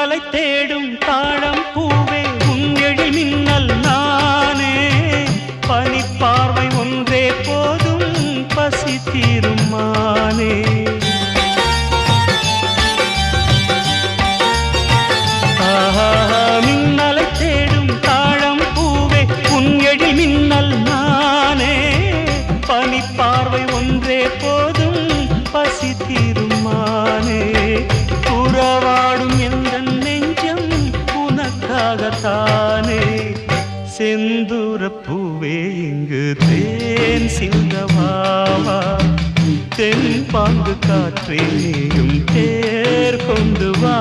மின்னலை தேடும் தாழம் பூவே உன் எழில் மின்னல் நானே பனிப்பார்வை ஒன்றே போதும் பசி தீரும் மானே மின்னலை தேடும் தாழம் பூவே உன் எழில் மின்னல் நானே பனிப்பார்வை ஒன்றே போதும் பசி தீரும் மானே உறவாடும் எந்த நெஞ்சம் உனக்காகத்தானே செந்தூர பூவே இங்கு தேன் சிந்தவாவா தென் பாங்கு காற்றே நீயும் தேர் கொண்டு வா